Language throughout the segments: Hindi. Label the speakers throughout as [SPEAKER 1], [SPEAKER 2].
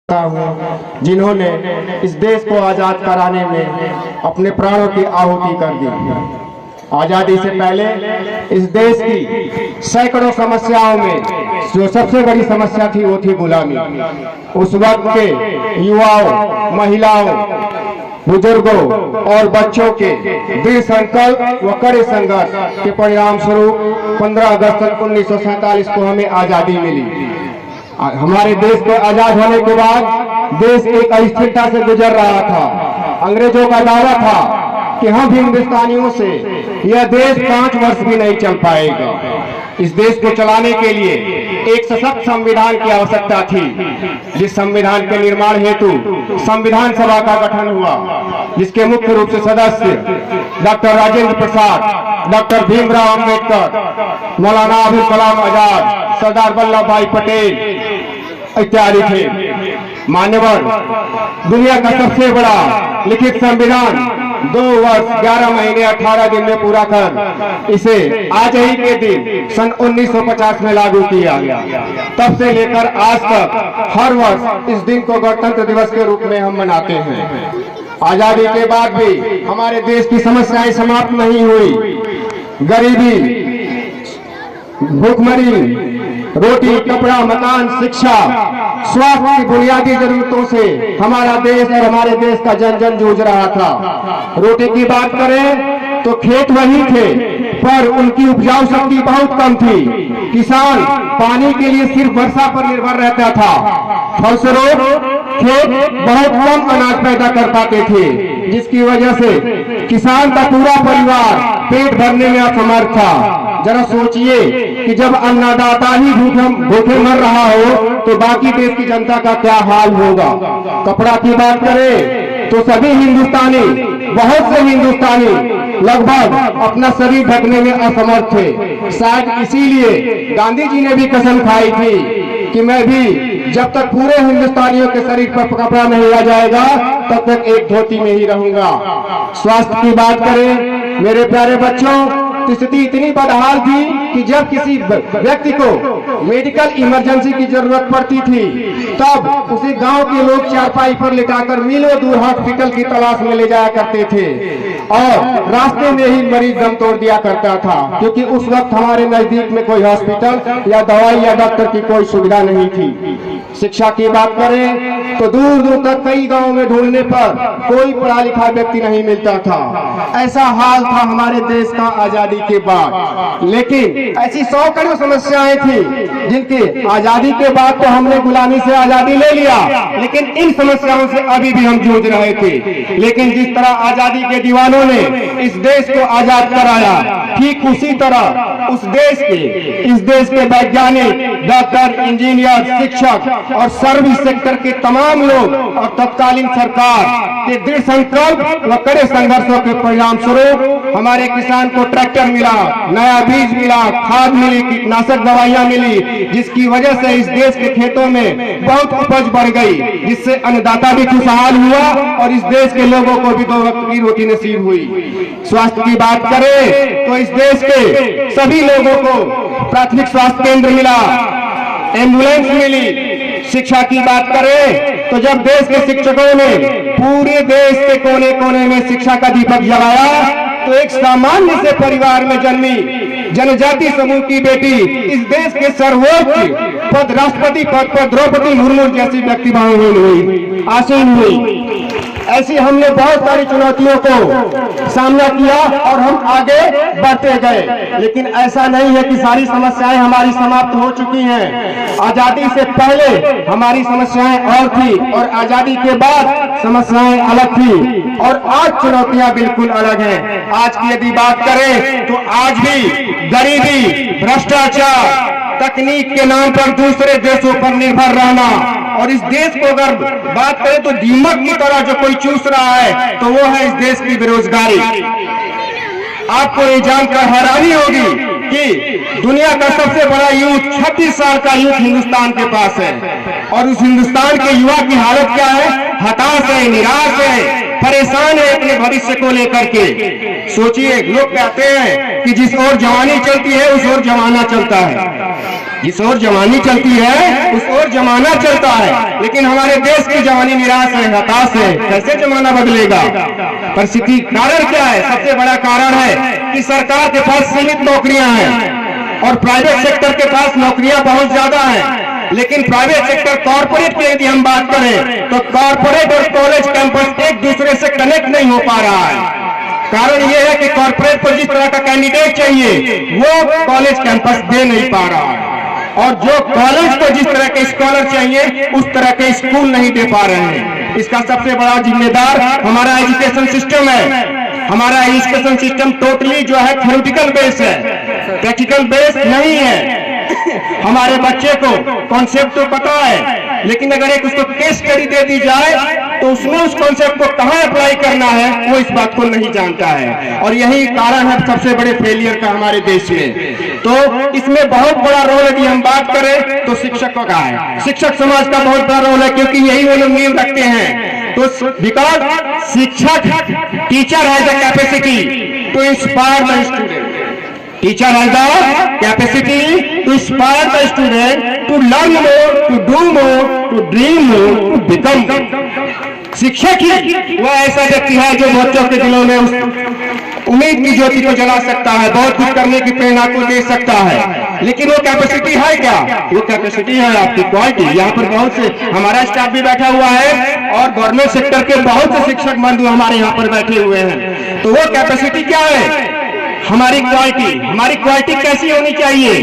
[SPEAKER 1] हूँ जिन्होंने इस देश को आज़ाद कराने में अपने प्राणों की आहुति कर दी। आज़ादी से पहले इस देश की सैकड़ों समस्याओं में जो सबसे बड़ी समस्या थी वो थी गुलामी। उस वक्त के युवाओं, महिलाओं, बुजुर्गों और बच्चों के दृढ़ संकल्प व कड़े संघर्ष के परिणाम स्वरूप 15 अगस्त 1947 को हमें आज़ादी मिली। हमारे देश को आजाद होने के बाद देश एक अस्थिरता से गुजर रहा था। अंग्रेजों का दावा था कि हम हिंदुस्तानियों से यह देश 5 वर्ष भी नहीं चल पाएगा। इस देश को चलाने के लिए एक सशक्त संविधान की आवश्यकता थी, जिस संविधान के निर्माण हेतु संविधान सभा का गठन हुआ, जिसके मुख्य रूप से सदस्य डॉक्टर राजेंद्र प्रसाद, डॉक्टर भीमराव अंबेडकर, मौलाना अबुल कलाम आजाद, सरदार वल्लभ भाई पटेल इत्यादि थे। मान्यवर, दुनिया का सबसे बड़ा लिखित संविधान 2 वर्ष 11 महीने 18 दिन में पूरा कर इसे आज ही के दिन सन 1950 में लागू किया गया। तब से लेकर आज तक हर वर्ष इस दिन को गणतंत्र दिवस के रूप में हम मनाते हैं। आजादी के बाद भी हमारे देश की समस्याएं समाप्त नहीं हुई। गरीबी, भूखमरी, रोटी, कपड़ा, मकान, शिक्षा, स्वास्थ्य की बुनियादी जरूरतों से हमारा देश और हमारे देश का जन जन जूझ रहा था। रोटी की बात करें तो खेत वही थे, पर उनकी उपजाऊ शक्ति बहुत कम थी। किसान पानी के लिए सिर्फ वर्षा पर निर्भर रहता था। फलस्वरूप खेत बहुत कम अनाज पैदा कर पाते थे, जिसकी वजह से किसान का पूरा परिवार पेट भरने में असमर्थ था। जरा सोचिए कि जब अन्नदाता ही भूखे मर रहा हो तो बाकी देश की जनता का क्या हाल होगा। कपड़ा की बात करें तो सभी हिंदुस्तानी, बहुत से हिंदुस्तानी लगभग अपना शरीर ढकने में असमर्थ थे। शायद इसीलिए गांधी जी ने भी कसम खाई थी कि मैं भी जब तक पूरे हिंदुस्तानियों के शरीर पर कपड़ा नहीं आ जाएगा तब तक एक धोती में ही रहूंगा। स्वास्थ्य की बात करें मेरे प्यारे बच्चों, स्थिति इतनी बदहाल थी कि जब किसी व्यक्ति को मेडिकल इमरजेंसी की जरूरत पड़ती थी तब उसे गांव के लोग चारपाई पर लिटाकर मीलों दूर हॉस्पिटल की तलाश में ले जाया करते थे और रास्ते में ही मरीज दम तोड़ दिया करता था, क्योंकि उस वक्त हमारे नजदीक में कोई हॉस्पिटल या दवाई या डॉक्टर की कोई सुविधा नहीं थी। शिक्षा की बात करें तो दूर दूर तक कई गांवों में ढूंढने पर कोई पढ़ा लिखा व्यक्ति नहीं मिलता था। ऐसा हाल था हमारे देश का आजादी के बाद। लेकिन ऐसी 100 करोड़ समस्याएं थी जिनके आजादी के बाद तो हमने गुलामी से आजादी ले लिया, लेकिन इन समस्याओं से अभी भी हम जूझ रहे थे। लेकिन जिस तरह आजादी के दीवानों ने इस देश को आजाद कराया, ठीक उसी तरह इस देश के वैज्ञानिक, डॉक्टर, इंजीनियर, शिक्षक और सर्विस सेक्टर के तमाम लोग और तत्कालीन सरकार के दृढ़ संकल्प व कड़े संघर्षों के परिणाम स्वरूप हमारे किसान को ट्रैक्टर मिला, नया बीज मिला, खाद मिली, कीटनाशक दवाइयां मिली, जिसकी वजह से इस देश के खेतों में बहुत उपज बढ़ गई, जिससे अन्नदाता भी खुशहाल हुआ और इस देश के लोगों को भी 2 वक्त की रोटी नसीब हुई। स्वास्थ्य की बात करें तो इस देश के सभी लोगों को प्राथमिक स्वास्थ्य केंद्र मिला, एम्बुलेंस मिली। शिक्षा की बात करें तो जब देश के शिक्षकों ने पूरे देश के कोने कोने में शिक्षा का दीपक जलाया तो एक सामान्य से परिवार में जन्मी जनजाति समूह की बेटी इस देश के सर्वोच्च पद, राष्ट्रपति पद पर द्रौपदी मुर्मू जैसी व्यक्ति आसीन हुई। ऐसी हमने बहुत सारी चुनौतियों को सामना किया और हम आगे बढ़ते गए। लेकिन ऐसा नहीं है कि सारी समस्याएं हमारी समाप्त हो चुकी हैं। आजादी से पहले हमारी समस्याएं और थी और आजादी के बाद समस्याएं अलग थी और आज चुनौतियां बिल्कुल अलग हैं। आज की यदि बात करें तो आज भी गरीबी, भ्रष्टाचार, तकनीक के नाम पर दूसरे देशों पर निर्भर रहना और इस देश को अगर बात करें तो दीमक की तरह जो कोई चूस रहा है तो वो है इस देश की बेरोजगारी। आपको ये जानकर हैरानी होगी कि दुनिया का सबसे बड़ा यूथ 36 साल का यूथ हिंदुस्तान के पास है और उस हिंदुस्तान के युवा की हालत क्या है? हताश है, निराश है, परेशान है अपने भविष्य को लेकर के। सोचिए, लोग कहते हैं कि जिस ओर जवानी चलती है उस ओर जमाना चलता है, जिस ओर जवानी चलती है उस ओर जमाना चलता है। लेकिन हमारे देश की जवानी निराश है, हताश है, कैसे जमाना बदलेगा? परिस्थिति कारण क्या है? सबसे बड़ा कारण है कि सरकार के पास सीमित नौकरियां हैं और प्राइवेट सेक्टर के पास नौकरियां बहुत ज्यादा हैं। लेकिन प्राइवेट सेक्टर, कॉर्पोरेट की यदि हम बात करें तो कॉर्पोरेट और कॉलेज कैंपस एक दूसरे से कनेक्ट नहीं हो पा रहा है। कारण यह है कि कॉर्पोरेट को जिस तरह का कैंडिडेट चाहिए वो कॉलेज कैंपस दे नहीं पा रहा है, और जो कॉलेज को जिस तरह के स्कॉलर चाहिए उस तरह के स्कूल नहीं दे पा रहे हैं। इसका सबसे बड़ा जिम्मेदार हमारा एजुकेशन सिस्टम है। हमारा एजुकेशन सिस्टम टोटली जो है थ्योरेटिकल बेस है, प्रैक्टिकल बेस नहीं है। हमारे बच्चे को कॉन्सेप्ट तो पता है, लेकिन अगर एक उसको केस स्टडी दे दी जाए तो उसमें उस कॉन्सेप्ट को कहां अप्लाई करना है वो इस बात को नहीं जानता है, और यही कारण है सबसे बड़े फेलियर का हमारे देश में। तो इसमें बहुत बड़ा रोल यदि हम बात करें तो शिक्षकों का है, शिक्षक समाज का बहुत बड़ा रोल है, क्योंकि यही वो लोग नींव रखते हैं। तो बिकॉज शिक्षक, teacher has the capacity to inspire the student, teacher has the capacity to inspire the student to learn more, to do more, to dream more, to become. शिक्षक ही वह ऐसा व्यक्ति है जो बच्चों के दिलों में उस उम्मीद की ज्योति को जला सकता है, बहुत कुछ करने की प्रेरणा को दे सकता है। लेकिन वो कैपेसिटी है क्या? वो कैपेसिटी है आपकी क्वालिटी। यहाँ पर बहुत से हमारा स्टाफ भी बैठा हुआ है और गवर्नमेंट सेक्टर के बहुत से शिक्षक बंधु हमारे यहाँ पर बैठे हुए हैं। तो वो कैपेसिटी क्या है? हमारी क्वालिटी। हमारी क्वालिटी कैसी होनी चाहिए?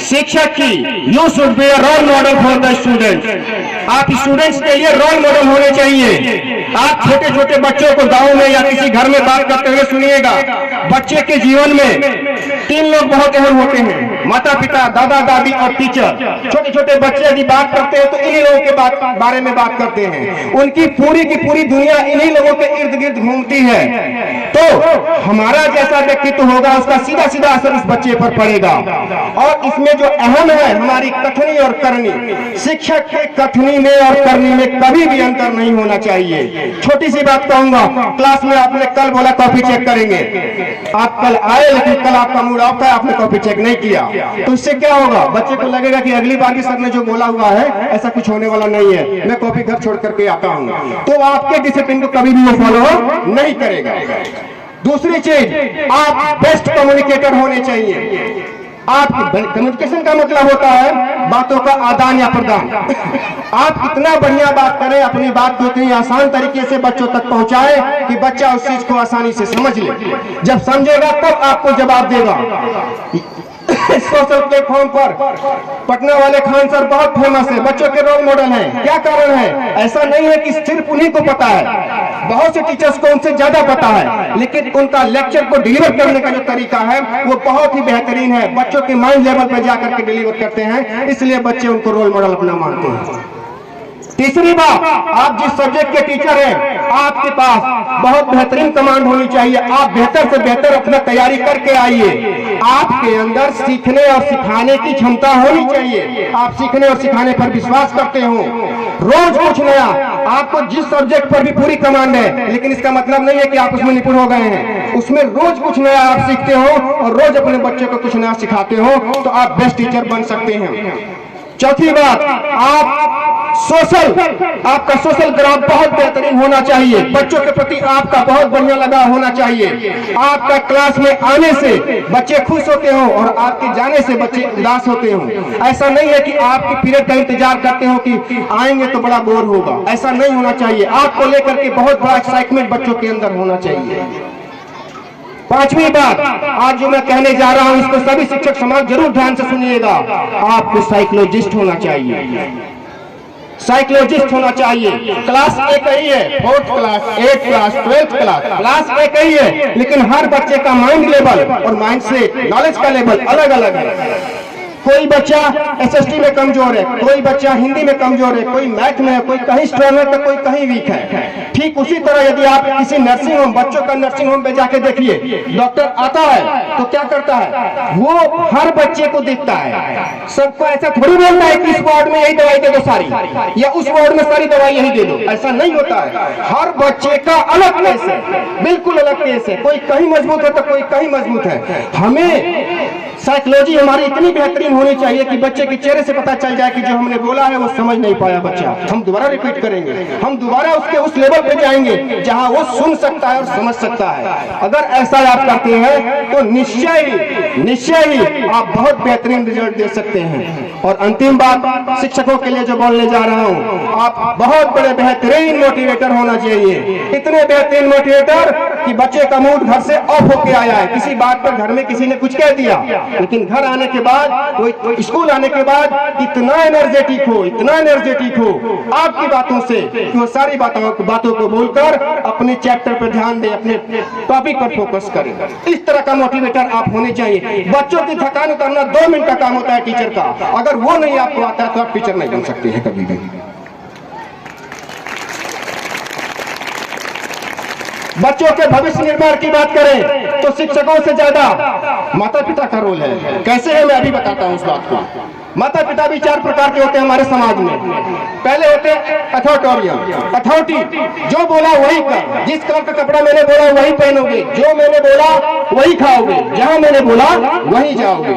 [SPEAKER 1] शिक्षक की you should be a role model for the students. आप स्टूडेंट्स के लिए रोल मॉडल होने चाहिए। आप छोटे छोटे बच्चों को गांव में या किसी घर में बात करते हुए सुनिएगा। बच्चे के जीवन में 3 लोग बहुत अहम होते हैं, माता पिता, दादा दादी और टीचर। छोटे छोटे बच्चे यदि बात करते हैं तो इन्हीं लोगों के बारे में बात करते हैं। उनकी पूरी की पूरी दुनिया इन्हीं लोगों के इर्द गिर्द घूमती है। तो हमारा जैसा व्यक्तित्व होगा उसका सीधा सीधा असर उस बच्चे पर पड़ेगा। और इसमें जो अहम है हमारी कथनी और करनी। शिक्षक के कथनी में और करनी में कभी भी अंतर नहीं होना चाहिए। छोटी सी बात कहूंगा, क्लास में आपने कल बोला कॉपी चेक करेंगे, आप कल आए लेकिन कल आपका मूड ऑफ था, आपने कॉपी चेक नहीं किया, तो इससे क्या होगा? बच्चे को लगेगा कि अगली बार भी सर ने जो बोला हुआ है ऐसा कुछ होने वाला नहीं है, मैं कॉपी घर छोड़ करके आता हूँ। तो आपके डिसिप्लिन को कभी भी वो फॉलो नहीं करेगा। दूसरी चीज, आप बेस्ट कम्युनिकेटर होने चाहिए। आप कम्युनिकेशन का मतलब होता है बातों का आदान या प्रदान। आप कितना बढ़िया बात करें, अपनी बात को इतनी आसान तरीके से बच्चों तक पहुंचाए कि बच्चा उस चीज को आसानी से समझ ले। जब समझेगा तब आपको जवाब देगा। सोशल प्लेटफॉर्म पर पटना वाले खान सर बहुत फेमस है, बच्चों के रोल मॉडल हैं। क्या कारण है? ऐसा नहीं है कि सिर्फ उन्हीं को पता है, बहुत से टीचर्स को उनसे ज्यादा पता है, लेकिन उनका लेक्चर को डिलीवर करने का जो तरीका है वो बहुत ही बेहतरीन है। बच्चों के माइंड लेवल पर जाकर के डिलीवर करते हैं, इसलिए बच्चे उनको रोल मॉडल अपना मानते हैं। तीसरी बात, आप जिस सब्जेक्ट के टीचर हैं आपके पास बहुत बेहतरीन कमांड होनी चाहिए। आप बेहतर से बेहतर अपना तैयारी करके आइए। आपके अंदर सीखने और सिखाने की क्षमता होनी चाहिए। आप सीखने और सिखाने पर विश्वास करते हो, रोज कुछ नया। आपको जिस सब्जेक्ट पर भी पूरी कमांड है, लेकिन इसका मतलब नहीं है कि आप उसमें निपुण हो गए हैं। उसमें रोज कुछ नया आप सीखते हो और रोज अपने बच्चे को कुछ नया सिखाते हो, तो आप बेस्ट टीचर बन सकते हैं। चौथी बात, आपका सोशल ग्राफ बहुत बेहतरीन होना चाहिए। बच्चों के प्रति आपका बहुत बढ़िया लगाव होना चाहिए। आपका क्लास में आने से बच्चे खुश होते हो और आपके जाने से बच्चे उदास होते हो। ऐसा नहीं है कि आपके पीरियड का इंतजार करते हो कि आएंगे तो बड़ा बोर होगा, ऐसा नहीं होना चाहिए। आपको लेकर के बहुत बड़ा एक्साइटमेंट बच्चों के अंदर होना चाहिए। पांचवी बात, आज जो मैं कहने जा रहा हूं इसको सभी शिक्षक समाज जरूर ध्यान से सुनिएगा। आपको साइकोलॉजिस्ट होना चाहिए। साइकोलॉजिस्ट होना चाहिए। क्लास एक ही है, 4th class, 8th class, 12th class, class एक ही है, लेकिन हर बच्चे का माइंड लेवल और माइंड से नॉलेज का लेवल अलग अलग है। कोई बच्चा एसएसटी में कमजोर है, कोई बच्चा हिंदी में कमजोर है, कोई मैथ में है, कोई कहीं स्ट्रांग है तो कोई कहीं वीक है। ठीक उसी तरह यदि आप किसी नर्सिंग होम, बच्चों का नर्सिंग होम पे जाके देखिए, डॉक्टर आता है तो क्या करता है, वो हर बच्चे को देखता है, सबको ऐसा थोड़ी बोलता है कि इस वार्ड में यही दवाई दे दो सारी, या उस वार्ड में सारी दवाई यही दे दो, ऐसा नहीं होता है। हर बच्चे का अलग केस है, बिल्कुल अलग केस है, कोई कहीं मजबूत है तो कोई कहीं मजबूत है। हमें साइकोलॉजी हमारी इतनी बेहतरीन होनी चाहिए कि बच्चे के चेहरे से पता चल जाए कि जो हमने बोला है वो समझ नहीं पाया बच्चा, हम दोबारा रिपीट करेंगे, हम दोबारा उसके उस लेवल पे जाएंगे जहां वो सुन सकता है और समझ सकता है। अगर ऐसा आप करते हैं तो निश्चय ही आप बहुत बेहतरीन रिजल्ट दे सकते हैं। और अंतिम बात शिक्षकों के लिए जो बोलने जा रहा हूं, आप बहुत बड़े बेहतरीन मोटिवेटर होना चाहिए, इतने बेहतरीन मोटिवेटर कि बच्चे का मूड घर से ऑफ होके आया है, किसी बात पर घर में किसी ने कुछ कह दिया, लेकिन घर आने के बाद, वो स्कूल आने के बाद इतना एनर्जेटिक हो आपकी बातों से कि वो सारी बातों को बोलकर अपने चैप्टर पर ध्यान दे, अपने टॉपिक पर फोकस करे। इस तरह का मोटिवेटर आप होने चाहिए। बच्चों की थकान उतारना 2 मिनट का काम होता है टीचर का, अगर वो नहीं आपको आता है तो आप टीचर नहीं बन सकते हैं कभी भी। बच्चों के भविष्य निर्माण की बात करें तो शिक्षकों से ज्यादा माता पिता का रोल है। कैसे है, मैं अभी बताता हूं उस बात को। माता पिता भी 4 प्रकार के होते हैं हमारे समाज में। पहले होते हैं अथॉरिटेरियन, अथॉरिटी, जो बोला वही कर, जिस कलर का कपड़ा मैंने बोला वही पहनोगे, जो मैंने बोला वही खाओगे, जहां मैंने बोला वही जाओगे।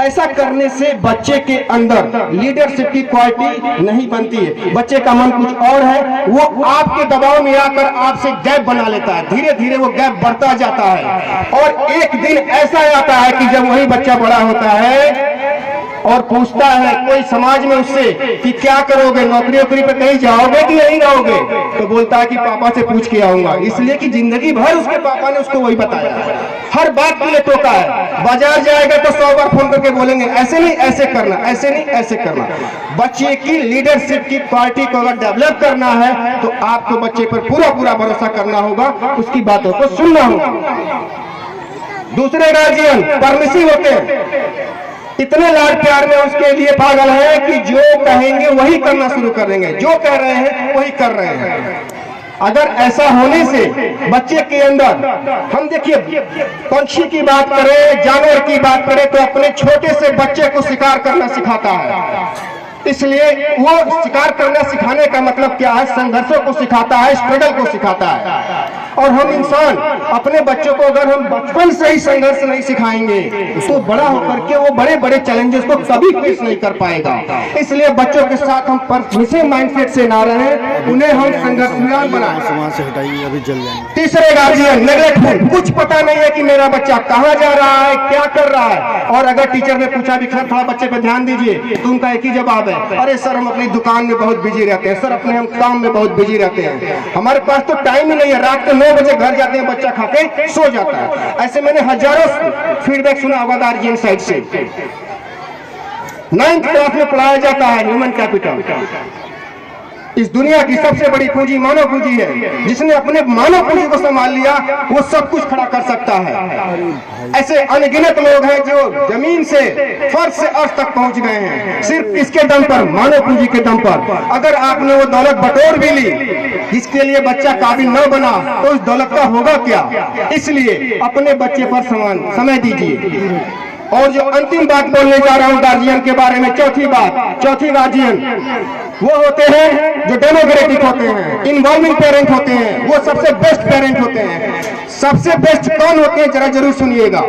[SPEAKER 1] ऐसा करने से बच्चे के अंदर लीडरशिप की क्वालिटी नहीं बनती है। बच्चे का मन कुछ और है, वो आपके दबाव में आकर आपसे गैप बना लेता है, धीरे धीरे वो गैप बढ़ता जाता है। और एक दिन ऐसा आता है कि जब वही बच्चा बड़ा होता है और पूछता है कोई समाज में उससे कि क्या करोगे, नौकरी पे कहीं जाओगे कि यहीं रहोगे, तो बोलता है कि पापा से पूछ के आऊंगा। इसलिए कि जिंदगी भर उसके पापा ने उसको वही बताया, हर बात के लिए टोका है। बाजार जाएगा तो 100 बार फोन करके बोलेंगे ऐसे नहीं ऐसे करना, ऐसे नहीं ऐसे करना। बच्चे की लीडरशिप की क्वालिटी को अगर डेवलप करना है तो आपको बच्चे पर पूरा भरोसा करना होगा, उसकी बातों को सुनना होगा। दूसरे गार्जियन परमिसिव होते हैं, इतने लाड प्यार में उसके लिए पागल है कि जो कहेंगे वही करना शुरू कर देंगे, जो कह रहे हैं वही कर रहे हैं। अगर ऐसा होने से बच्चे के अंदर, हम देखिए पंछी की बात करें, जानवर की बात करें तो अपने छोटे से बच्चे को शिकार करना सिखाता है। इसलिए वो शिकार करना सिखाने का मतलब क्या है, संघर्षों को सिखाता है, स्ट्रगल को सिखाता है। और हम इंसान अपने बच्चों को अगर हम बचपन से ही संघर्ष नहीं सिखाएंगे तो बड़ा होकर के वो बड़े बड़े चैलेंजेस को कभी फेस नहीं कर पाएगा। इसलिए बच्चों के साथ हम परमिसिव माइंडसेट से ना रहें, उन्हें हम संघर्षवान बनाएं। तीसरे गार्जियन नेगलेक्टफुल, कुछ पता नहीं है कि मेरा बच्चा कहाँ जा रहा है, क्या कर रहा है। और अगर टीचर ने पूछा भी थोड़ा बच्चे पे ध्यान दीजिए तो उनका एक ही जवाब है, अरे सर हम अपनी दुकान में बहुत बिजी रहते हैं, सर अपने हम काम में बहुत बिजी रहते हैं, हमारे पास तो टाइम ही नहीं है, रात को 9 बजे घर जाते हैं, बच्चा खा के सो जाता है। ऐसे मैंने हजारों फीडबैक सुना होगा गार्जियन साइड से। 9th क्लास में पढ़ाया जाता है ह्यूमन कैपिटल। इस दुनिया की सबसे बड़ी पूंजी मानव पूंजी है। जिसने अपने मानव पूंजी को संभाल लिया वो सब कुछ खड़ा कर सकता है। ऐसे अनगिनत लोग हैं जो जमीन से फर्श से अर्श तक पहुंच गए हैं सिर्फ इसके दम पर, मानव पूंजी के दम पर। अगर आपने वो दौलत बटोर भी ली जिसके लिए बच्चा काबिल न बना तो उस दौलत का होगा क्या। इसलिए अपने बच्चे पर समय दीजिए। और जो अंतिम बात बोलने जा रहा हूं गार्जियन के बारे में, चौथी गार्जियन वो होते हैं जो डेमोक्रेटिक होते हैं, इन्वॉल्विंग पेरेंट होते हैं, वो सबसे बेस्ट पेरेंट होते हैं। सबसे बेस्ट कौन होते हैं जरा जरूर सुनिएगा।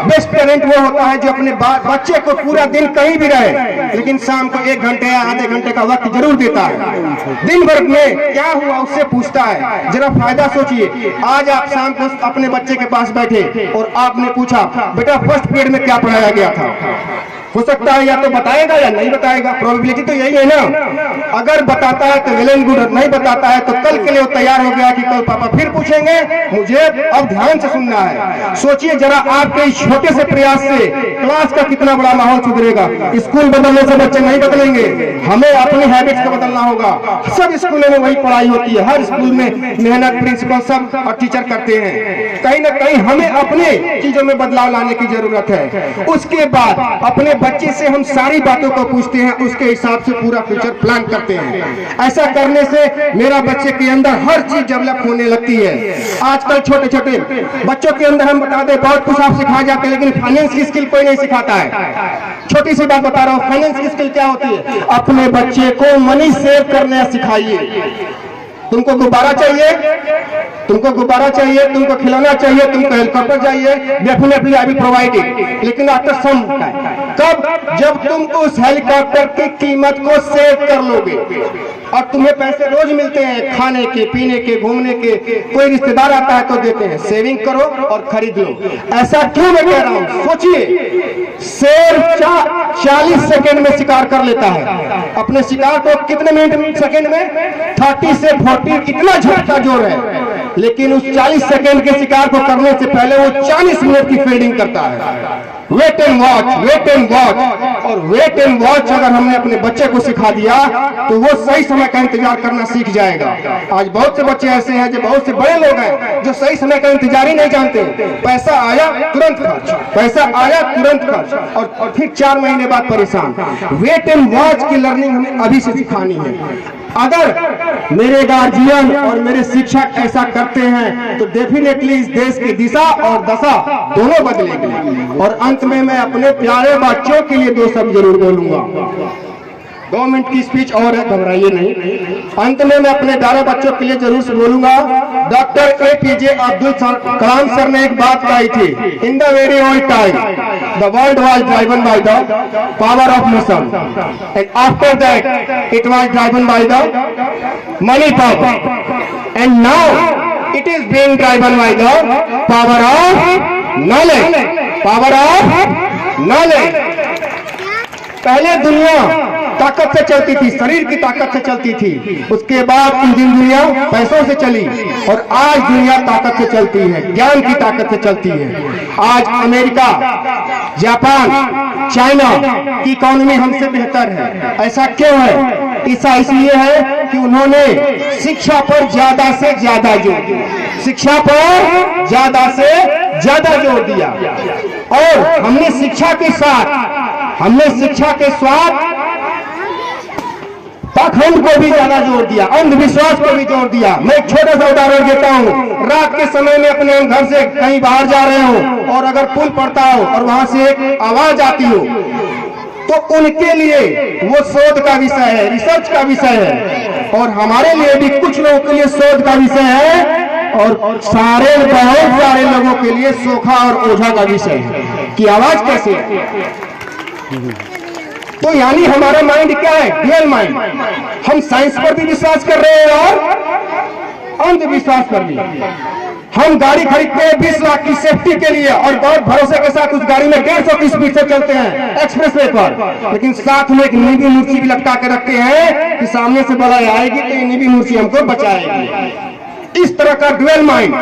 [SPEAKER 1] बेस्ट पेरेंट वो होता है जो अपने बच्चे को पूरा दिन कहीं भी रहे लेकिन शाम को 1 घंटे या आधे घंटे का वक्त जरूर देता है। दिन भर में क्या हुआ उससे पूछता है। जरा फायदा सोचिए, आज आप शाम को अपने बच्चे के पास बैठे और आपने पूछा बेटा फर्स्ट पीरियड में क्या पढ़ाया गया था, हो सकता है या तो बताएगा या नहीं बताएगा, प्रोबेबिलिटी तो यही है ना। अगर बताता है तो वेल एंड गुड, नहीं बताता है तो कल के लिए वो तैयार हो गया कि कल पापा फिर पूछेंगे, मुझे अब ध्यान से सुनना है। सोचिए जरा आपके इस छोटे से प्रयास से क्लास का कितना बड़ा माहौल सुधरेगा। स्कूल बदलने से बच्चे नहीं बदलेंगे, हमें अपनी हैबिट्स को बदलना होगा। सब स्कूलों में वही पढ़ाई होती है, हर स्कूल में मेहनत प्रिंसिपल सब और टीचर करते हैं। कहीं ना कहीं हमें अपने चीजों में बदलाव लाने की जरूरत है। उसके बाद अपने बच्चे से हम सारी बातों को पूछते हैं, उसके हिसाब से पूरा फ्यूचर प्लान करते हैं। ऐसा करने से मेरा बच्चे के अंदर हर चीज डेवलप होने लगती है। आजकल छोटे छोटे बच्चों के अंदर हम बता दें बहुत कुछ आप सिखाए जाते हैं, लेकिन फाइनेंस की स्किल कोई नहीं सिखाता है। छोटी सी बात बता रहा हूँ, फाइनेंस की स्किल क्या होती है? अपने बच्चे को मनी सेव करना सिखाइए। तुमको गुब्बारा चाहिए, तुमको गुब्बारा चाहिए, तुमको खिलौना चाहिए, तुमको हेलीकॉप्टर चाहिए, definitely I will provide it, लेकिन आफ्टर सम टाइम। कब? जब तुम उस हेलीकॉप्टर की कीमत को सेव कर लोगे और तुम्हें पैसे रोज मिलते हैं खाने के, पीने के, घूमने के, कोई रिश्तेदार आता है तो देते हैं। सेविंग करो और खरीद लो। ऐसा क्यों मैं कह रहा हूं? सोचिए, शेर 40 सेकेंड में शिकार कर लेता है। अपने शिकार को कितने मिनट सेकेंड में? 30 से 40, इतना झटका जोर है। लेकिन उस 40 सेकेंड के शिकार को करने से पहले वो 40 मिनट की फील्डिंग करता है। Wait and watch, wait and watch. और वेट एंड वॉच अगर हमने अपने बच्चे को सिखा दिया तो वो सही समय का इंतजार करना सीख जाएगा। आज बहुत से बच्चे ऐसे हैं, जो बहुत से बड़े लोग हैं जो सही समय का इंतजार ही नहीं जानते। पैसा आया तुरंत खर्च, पैसा आया तुरंत खर्च, और फिर 4 महीने बाद परेशान। वेट एंड वॉच की लर्निंग हमें अभी से सिखानी है। अगर मेरे गार्जियन और मेरे शिक्षक ऐसा करते हैं तो डेफिनेटली इस देश की दिशा और दशा दोनों बदलेगी। और अंत में मैं अपने प्यारे बच्चों के लिए 2 शब्द जरूर बोलूंगा। 2 मिनट की स्पीच और है, घबराइए नहीं। अंत में मैं अपने प्यारे बच्चों के लिए जरूर से बोलूंगा, doctor APJ Abdul Kalam sir ने एक बात कही थी, in the very old time the world was driven by the power of mission and after that it was driven by the money power and now it is being driven by the power of knowledge, power of knowledge. पहले दुनिया ताकत से चलती थी, शरीर की ताकत से चलती थी, उसके बाद इंजन दुनिया पैसों से चली, और आज दुनिया ताकत से चलती है, ज्ञान की ताकत से चलती है। आज अमेरिका, जापान, चाइना की इकोनॉमी हमसे बेहतर है। ऐसा क्यों है? ऐसा इसलिए है कि उन्होंने शिक्षा पर ज्यादा से ज्यादा जोर दिया, शिक्षा पर ज्यादा से ज्यादा जोर दिया। और हमने शिक्षा के साथ, हमने शिक्षा के साथ पाखंड को भी ज्यादा जोर दिया, अंधविश्वास को भी जोर दिया। मैं एक छोटा सा उदाहरण देता हूँ। रात के समय में अपने घर से कहीं बाहर जा रहे हो और अगर पुल पड़ता हो और वहां से एक आवाज आती हो तो उनके लिए वो शोध का विषय है, रिसर्च का विषय है। और हमारे लिए भी कुछ लोगों के लिए शोध का विषय है, और बहुत सारे लोगों के लिए सोखा और ओझा का विषय है कि आवाज कैसे है। तो यानी हमारा माइंड क्या है? Dual mind. हम साइंस पर भी विश्वास कर रहे हैं और अंधविश्वास पर भी। हम गाड़ी खरीदते हैं 20 लाख की सेफ्टी के लिए और बहुत भरोसे के साथ उस गाड़ी में 150 की स्पीड से चलते हैं एक्सप्रेस वे पर, लेकिन साथ में एक नींबी मिर्ची भी लटका के रखते हैं कि सामने से बड़ा आएगी तो ये नींबी मिर्ची हमको बचाएगी। इस तरह का ड्यूअल माइंड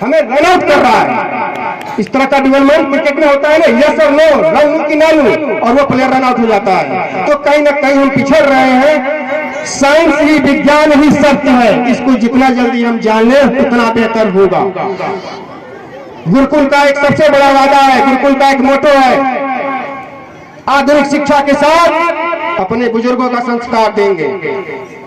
[SPEAKER 1] हमें रन आउट कर रहा है। इस तरह का ड्यूअल माइंड क्रिकेट में होता है ना, यस और नो, रन लूं कि ना लूं, और वो प्लेयर रन आउट हो जाता है। तो कहीं ना कहीं हम पिछड़ रहे हैं। साइंस ही, विज्ञान ही सत्य है, इसको जितना जल्दी हम जान लें उतना बेहतर होगा। गुरुकुल का एक सबसे बड़ा वादा है, गुरुकुल का एक मोटो है, आधुनिक शिक्षा के साथ अपने बुजुर्गों का संस्कार देंगे।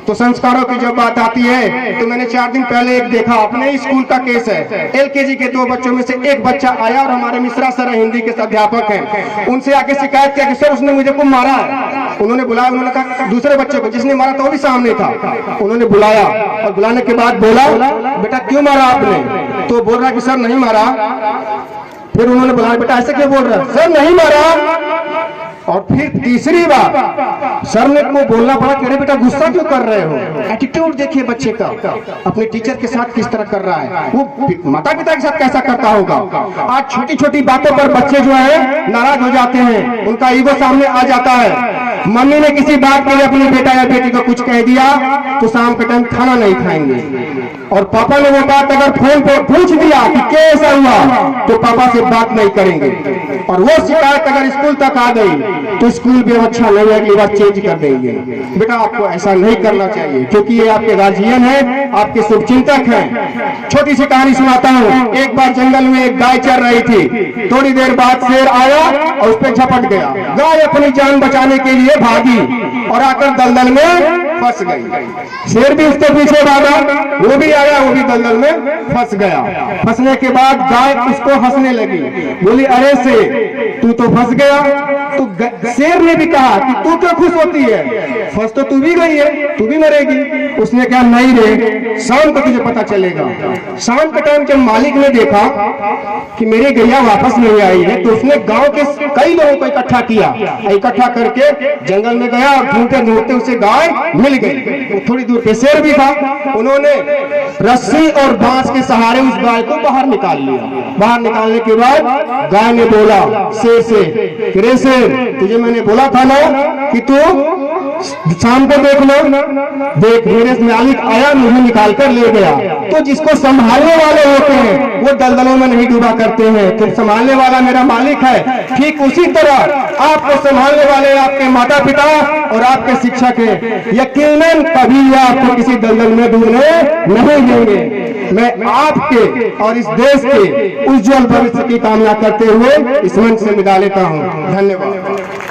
[SPEAKER 1] तो संस्कारों की जब बात आती है तो मैंने 4 दिन पहले एक देखा, अपने स्कूल का केस है। LKG के 2 बच्चों में से एक बच्चा आया और हमारे मिश्रा सर हिंदी के अध्यापक हैं, उनसे आके शिकायत किया कि सर उसने मुझे को मारा है। उन्होंने बुलाया, उन्होंने कहा दूसरे बच्चे को जिसने मारा था वो भी सामने था। उन्होंने बुलाया और बुलाने के बाद बोला, बेटा क्यों मारा आपने? तो बोल रहा कि सर नहीं मारा। फिर उन्होंने बुलाया, बेटा ऐसे क्यों बोल रहा? सर नहीं मारा। और फिर तीसरी बार सर ने को बोलना पड़ा कि अरे बेटा गुस्सा क्यों कर रहे हो? एटीट्यूड देखिए बच्चे का, अपने टीचर के साथ किस तरह कर रहा है, वो माता पिता के साथ कैसा करता होगा। आज छोटी छोटी बातों पर बच्चे जो है नाराज हो जाते हैं, उनका ईगो सामने आ जाता है। मम्मी ने किसी बात के लिए अपने बेटा या बेटी को कुछ कह दिया तो शाम के टाइम खाना नहीं खाएंगे, और पापा ने वो बात अगर फोन पे पूछ दिया कि कैसा हुआ तो पापा से बात नहीं करेंगे, और वो शिकायत अगर स्कूल तक आ गई तो स्कूल भी अच्छा नहीं है, अगली बार चेंज कर देंगे। बेटा आपको ऐसा नहीं करना चाहिए, क्योंकि ये आपके गार्जियन है, आपके शुभचिंतक हैं। छोटी सी कहानी सुनाता हूँ। एक बार जंगल में एक गाय चर रही थी, थोड़ी देर बाद शेर आया और उस पर झपट गया। गाय अपनी जान बचाने के लिए भागी और आकर दलदल में फंस गई। शेर भी उसके पीछे भागा, वो भी आया, वो भी दलदल में फंस गया। फंसने के बाद गाय उसको हंसने लगी, बोली अरे शेर तू तो फंस गया। तो शेर ने भी कहा कि तू क्यों खुश होती है, फंस तो तू भी गई है, तू भी मरेगी। उसने कहा नहीं रे, शाम को तुझे पता चलेगा। शाम के टाइम जब मालिक ने देखा कि मेरी गैया वापस नहीं आई है, तो उसने गांव के कई लोगों को इकट्ठा किया, इकट्ठा करके जंगल में गया और ढूंढते ढूंढते उसे गाय मिल गई। थोड़ी दूर पे शेर भी था। उन्होंने रस्सी और बांस के सहारे उस गाय को बाहर निकाल लिया। बाहर निकालने के बाद गाय ने बोला शेर से, रे शेर तुझे मैंने बोला था ना कि तू शाम को देख लो, देख मेरे मालिक आया, मुझे निकाल कर ले गया। तो जिसको संभालने वाले होते हैं वो दलदलों में नहीं डूबा करते हैं, तो संभालने वाला मेरा मालिक है। ठीक उसी तरह आपको संभालने वाले आपके माता पिता और आपके शिक्षक हैं, यकीनन कभी आपको किसी दलदल में डूबने नहीं देंगे। मैं आपके और इस देश के उज्जवल भविष्य की कामना करते हुए इस मंच से विदा लेता हूँ। धन्यवाद।